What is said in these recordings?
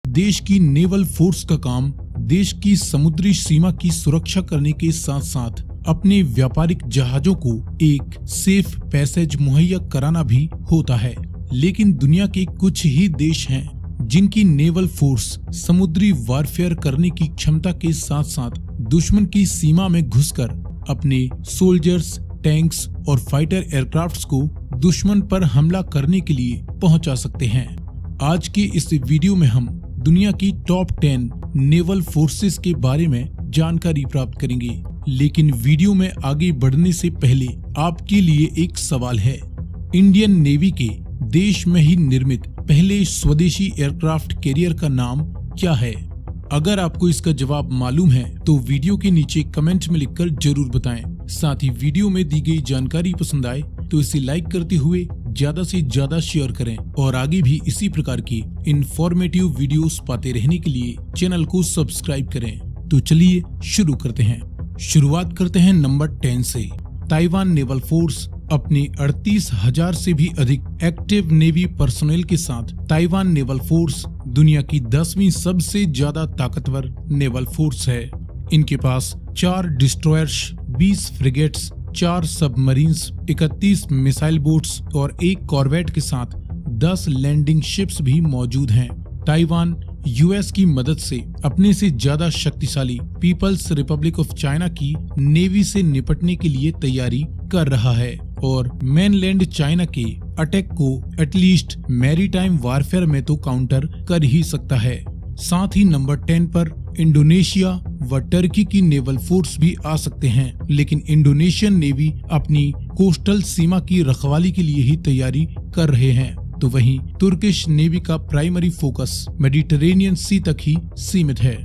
देश की naval force का काम देश की समुद्री सीमा की सुरक्षा करने के साथ साथ अपने व्यापारिक जहाजों को एक सेफ पैसेज मुहैया कराना भी होता है। लेकिन दुनिया के कुछ ही देश हैं जिनकी नेवल फोर्स समुद्री वारफेयर करने की क्षमता के साथ साथ दुश्मन की सीमा में घुसकर अपने सोल्जर्स, टैंक्स और फाइटर एयरक्राफ्ट्स को दुश्मन पर हमला करने के लिए पहुंचा सकते हैं। आज के इस वीडियो में हम दुनिया की टॉप 10 नेवल फोर्सेस के बारे में जानकारी प्राप्त करेंगे। लेकिन वीडियो में आगे बढ़ने से पहले आपके लिए एक सवाल है। इंडियन नेवी के देश में ही निर्मित पहले स्वदेशी एयरक्राफ्ट कैरियर का नाम क्या है? अगर आपको इसका जवाब मालूम है तो वीडियो के नीचे कमेंट में लिखकर जरूर बताएं। साथ ही वीडियो में दी गई जानकारी पसंद आए तो इसे लाइक करते हुए ज्यादा से ज्यादा शेयर करें और आगे भी इसी प्रकार की इंफॉर्मेटिव वीडियोस पाते रहने के लिए चैनल को सब्सक्राइब करें। तो चलिए शुरू करते हैं। शुरुआत करते हैं नंबर 10 से। ताइवान नेवल फोर्स अपने 38,000 से भी अधिक एक्टिव नेवी पर्सोनेल के साथ ताइवान नेवल फोर्स दुनिया की 10वीं सबसे ज्यादा ताकतवर नेवल फोर्स है। इनके पास 4 destroyers, 20 frigates, 4 submarines, 31 missile boats और 1 कॉर्वेट के साथ 10 लैंडिंग शिप्स भी मौजूद हैं। ताइवान यूएस की मदद से अपने से ज्यादा शक्तिशाली पीपल्स रिपब्लिक ऑफ चाइना की नेवी से निपटने के लिए तैयारी कर रहा है और मेनलैंड चाइना के अटैक को एटलीस्ट मैरीटाइम वारफेयर में तो काउंटर कर ही सकता है। साथ ही नंबर 10 पर इंडोनेशिया व टर्की की नेवल फोर्स भी आ सकते हैं, लेकिन इंडोनेशियन नेवी अपनी कोस्टल सीमा की रखवाली के लिए ही तैयारी कर रहे हैं, तो वहीं तुर्किश नेवी का प्राइमरी फोकस मेडिटरेनियन सी तक ही सीमित है।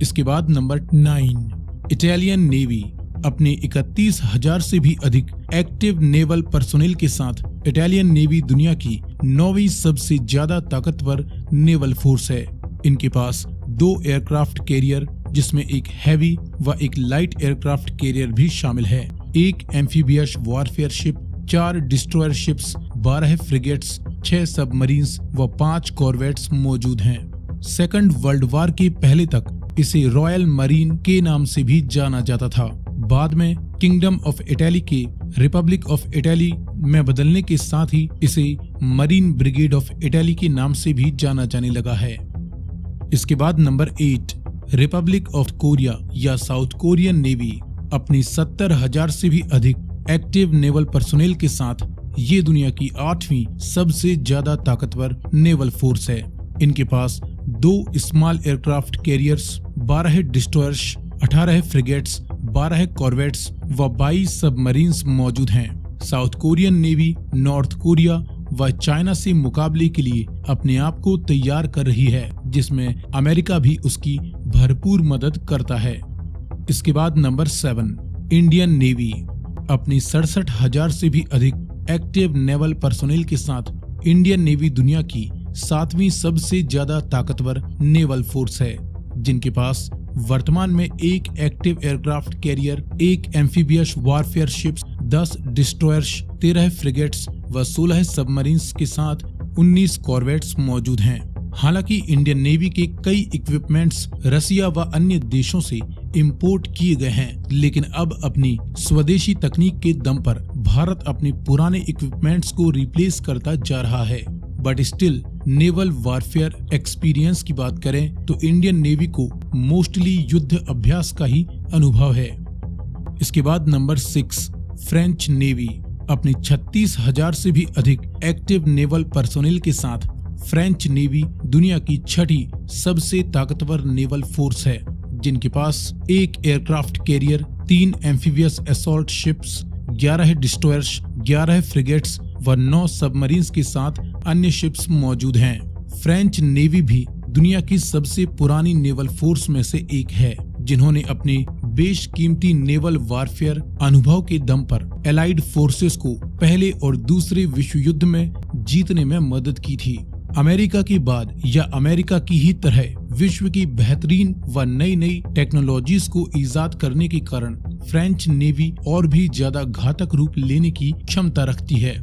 इसके बाद नंबर 9, इटालियन नेवी अपने 31,000 से भी अधिक एक्टिव नेवल पर्सोनेल के साथ इटालियन नेवी दुनिया की 9वीं सबसे ज्यादा ताकतवर नेवल फोर्स है। इनके पास 2 एयरक्राफ्ट कैरियर जिसमें एक हैवी व एक लाइट एयरक्राफ्ट कैरियर भी शामिल है, 1 amphibious warfare ship, 4 destroyer ships, 12 frigates, 6 submarines व 5 कॉर्वेट्स मौजूद हैं। सेकंड वर्ल्ड वॉर के पहले तक इसे रॉयल मरीन के नाम से भी जाना जाता था। बाद में किंगडम ऑफ इटली के रिपब्लिक ऑफ इटली में बदलने के साथ ही इसे मरीन ब्रिगेड ऑफ इटली के नाम से भी जाना जाने लगा है। इसके बाद नंबर 8, रिपब्लिक ऑफ कोरिया या साउथ कोरियन नेवी अपनी 70,000 से भी अधिक एक्टिव नेवल पर्सोनेल के साथ ये दुनिया की 8वीं सबसे ज्यादा ताकतवर नेवल फोर्स है। इनके पास 2 small aircraft carriers, 12 destroyers, 18 frigates, 12 corvettes व 22 सबमरीन्स मौजूद हैं। South Korean navy north Korea व चाइना से मुकाबले के लिए अपने आप को तैयार कर रही है, जिसमें अमेरिका भी उसकी भरपूर मदद करता है। इसके बाद नंबर 7, इंडियन नेवी अपनी 67,000 से भी अधिक एक्टिव नेवल पर्सोनेल के साथ इंडियन नेवी दुनिया की 7वीं सबसे ज्यादा ताकतवर नेवल फोर्स है, जिनके पास वर्तमान में 1 active aircraft carrier, 1 amphibious warfare ships, 10 destroyers, 13 frigates व 16 सबमरीन्स के साथ 19 कॉर्वेट्स मौजूद हैं। हालांकि इंडियन नेवी के कई इक्विपमेंट्स रसिया व अन्य देशों से इंपोर्ट किए गए हैं, लेकिन अब अपनी स्वदेशी तकनीक के दम पर भारत अपने पुराने इक्विपमेंट्स को रिप्लेस करता जा रहा है। But still naval warfare experience की बात करें तो इंडियन नेवी को मोस्टली युद्ध अभ्यास का ही अनुभव है। इसके बाद नंबर 6, फ्रेंच नेवी अपनी 36,000 से भी अधिक एक्टिव नेवल पर्सोनेल के साथ फ्रेंच नेवी दुनिया की 6ठी सबसे ताकतवर नेवल फोर्स है, जिनके पास 1 aircraft carrier, 3 amphibious assault ships, 11 destroyers, 11 frigates व 9 सबमरीन्स के साथ अन्य शिप्स मौजूद हैं। फ्रेंच नेवी भी दुनिया की सबसे पुरानी नेवल फोर्स में से एक है, जिन्होंने अपने बेशकीमती नेवल वारफेयर अनुभव के दम पर एलाइड फोर्सेस को पहले और दूसरे विश्व युद्ध में जीतने में मदद की थी। अमेरिका के बाद या अमेरिका की ही तरह विश्व की बेहतरीन व नई नई टेक्नोलॉजीज को ईजाद करने के कारण फ्रेंच नेवी और भी ज्यादा घातक रूप लेने की क्षमता रखती है।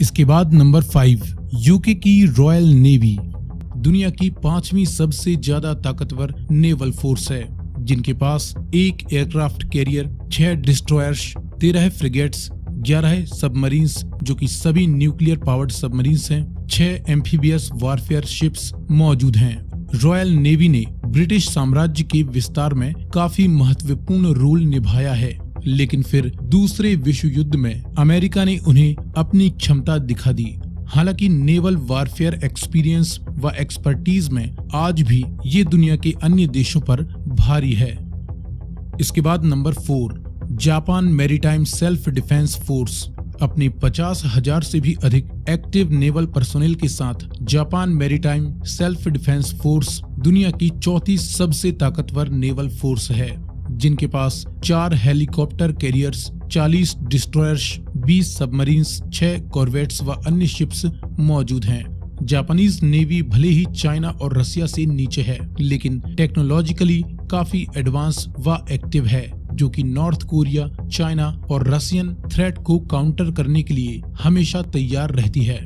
इसके बाद नंबर 5, यूके की रॉयल नेवी दुनिया की 5वीं सबसे ज्यादा ताकतवर नेवल फोर्स है, जिनके पास 1 aircraft carrier, 6 destroyers, 13 frigates, 11 submarines जो कि सभी न्यूक्लियर पावर्ड सबमरीन्स हैं, 6 एम्फीबियस वॉरफेयर शिप्स मौजूद हैं। रॉयल नेवी ने ब्रिटिश साम्राज्य के विस्तार में काफी महत्वपूर्ण रोल निभाया है, लेकिन फिर दूसरे विश्व युद्ध में अमेरिका ने उन्हें अपनी क्षमता दिखा दी। हालांकि नेवल वॉरफेयर एक्सपीरियंस व एक्सपर्टीज में आज भी ये दुनिया के अन्य देशों पर भारी है। इसके बाद number 4, Japan maritime self defence force. अपने 50,000 से भी अधिक एक्टिव नेवल पर्सोनेल के साथ Japan maritime self defence force दुनिया की चौथी सबसे ताकतवर नेवल फोर्स है, जिनके पास 4 helicopter carriers, 40 destroyers, 20 submarines, 6 corvettes व अन्य शिप्स मौजूद हैं। जापानीज नेवी भले ही चाइना और रसिया से नीचे है, लेकिन टेक्नोलॉजिकली काफी एडवांस व एक्टिव है, जो कि नॉर्थ कोरिया, चाइना और रशियन थ्रेट को काउंटर करने के लिए हमेशा तैयार रहती है।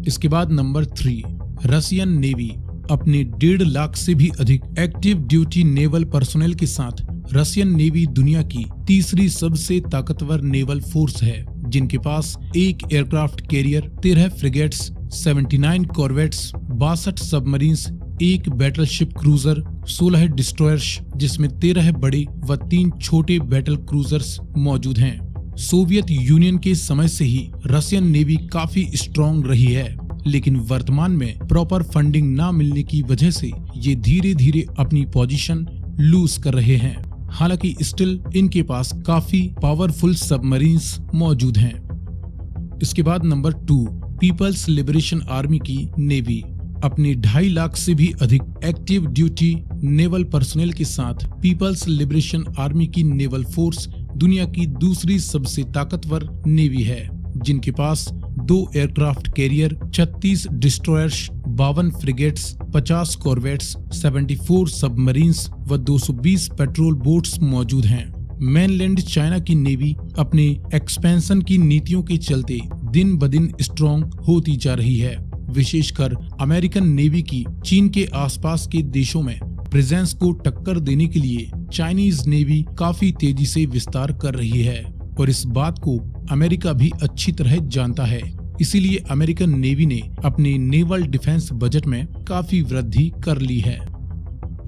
इसके बाद नंबर 3, रशियन नेवी। अपने 1.5 लाख से भी अधिक एक्टिव ड्यूटी नेवल पर्सोनेल के साथ रशियन नेवी दुनिया की तीसरी सबसे ताकतवर नेवल फोर्स है, जिनके पास 1 aircraft carrier, 13 frigates, 79 corvettes, 62 submarines, 1 battleship cruiser, 16 destroyers जिसमें 13 बड़े व 3 छोटे बैटल क्रूजर्स मौजूद हैं। सोवियत यूनियन के समय से ही रशियन नेवी काफी स्ट्रॉन्ग रही है, लेकिन वर्तमान में प्रॉपर फंडिंग ना मिलने की वजह से ये धीरे धीरे अपनी पोजीशन लूज कर रहे हैं। हालांकि स्टिल इनके पास काफी पावरफुल सबमरीन्स मौजूद हैं। इसके बाद नंबर 2, पीपल्स लिबरेशन आर्मी की नेवी। अपने 2.5 लाख से भी अधिक एक्टिव ड्यूटी नेवल पर्सोनेल के साथ पीपल्स लिबरेशन आर्मी की नेवल फोर्स दुनिया की दूसरी सबसे ताकतवर नेवी है, जिनके पास 2 aircraft carrier, 36 destroyers, 52 frigates, 50 corvettes, 74 submarines व 220 पेट्रोल बोट्स मौजूद हैं। मेनलैंड चाइना की नेवी अपने एक्सपेंशन की नीतियों के चलते दिन ब दिन स्ट्रॉन्ग होती जा रही है। विशेषकर अमेरिकन नेवी की चीन के आसपास के देशों में प्रेजेंस को टक्कर देने के लिए चाइनीज नेवी काफी तेजी से विस्तार कर रही है, और इस बात को अमेरिका भी अच्छी तरह जानता है। इसीलिए अमेरिकन नेवी ने अपने नेवल डिफेंस बजट में काफी वृद्धि कर ली है।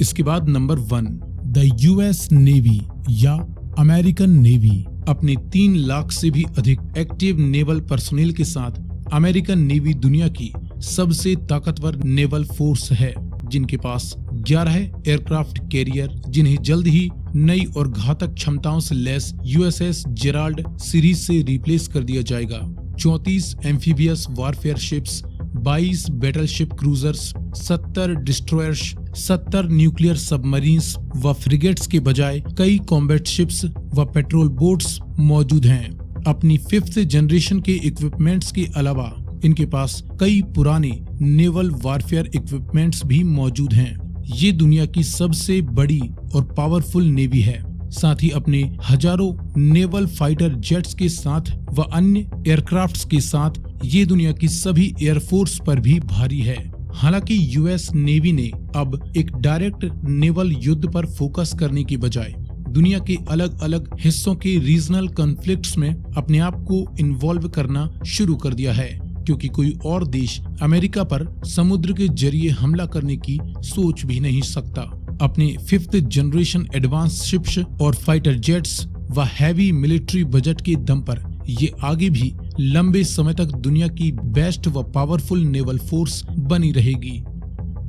इसके बाद नंबर 1, द यूएस नेवी या अमेरिकन नेवी। अपने 3 लाख से भी अधिक एक्टिव नेवल पर्सोनेल के साथ अमेरिकन नेवी दुनिया की सबसे ताकतवर नेवल फोर्स है, जिनके पास 11 एयरक्राफ्ट कैरियर, जिन्हें जल्द ही नई और घातक क्षमताओं से लैस यूएसएस जेराल्ड सीरीज से रिप्लेस कर दिया जाएगा। 34 amphibious warfare ships, 22 battleship cruisers, 70 destroyers, 70 nuclear submarines व फ्रिगेट्स के बजाय कई कॉम्बैट शिप्स व पेट्रोल बोट्स मौजूद हैं। अपनी 5th जनरेशन के इक्विपमेंट्स के अलावा इनके पास कई पुराने नेवल वॉरफेयर इक्विपमेंट्स भी मौजूद हैं। ये दुनिया की सबसे बड़ी और पावरफुल नेवी है। साथ ही अपने हजारों नेवल फाइटर जेट्स के साथ व अन्य एयरक्राफ्ट्स के साथ ये दुनिया की सभी एयरफोर्स पर भी भारी है। हालांकि यूएस नेवी ने अब एक डायरेक्ट नेवल युद्ध पर फोकस करने की बजाय दुनिया के अलग अलग हिस्सों के रीजनल कॉन्फ्लिक्ट्स में अपने आप को इन्वॉल्व करना शुरू कर दिया है, क्योंकि कोई और देश अमेरिका पर समुद्र के जरिए हमला करने की सोच भी नहीं सकता। अपने 5th जनरेशन एडवांस शिप्स और फाइटर जेट्स व हैवी मिलिट्री बजट के दम पर ये आगे भी लंबे समय तक दुनिया की बेस्ट व पावरफुल नेवल फोर्स बनी रहेगी।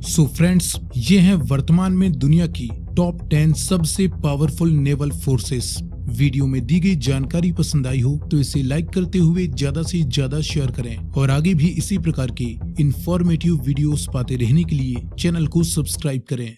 सो फ्रेंड्स, ये हैं वर्तमान में दुनिया की टॉप 10 सबसे पावरफुल नेवल फोर्सेस। वीडियो में दी गई जानकारी पसंद आई हो तो इसे लाइक करते हुए ज्यादा से ज्यादा शेयर करें, और आगे भी इसी प्रकार के इंफॉर्मेटिव वीडियोस पाते रहने के लिए चैनल को सब्सक्राइब करें।